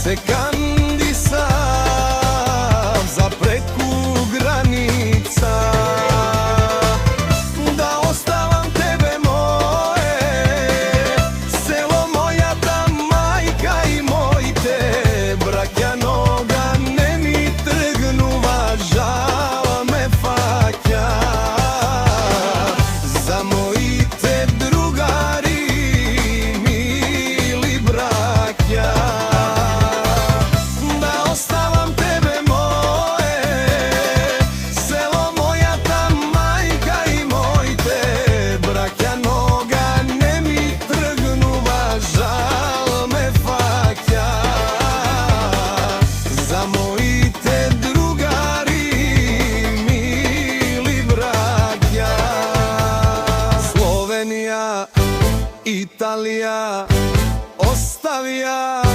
se kandisam za preku granica, da ostavam tebe moje, selo moja ta majka i moj te brakjanoga, ne mi trgnuva, žal me fakja, za moji te drugari mili brakja. Italija ostavija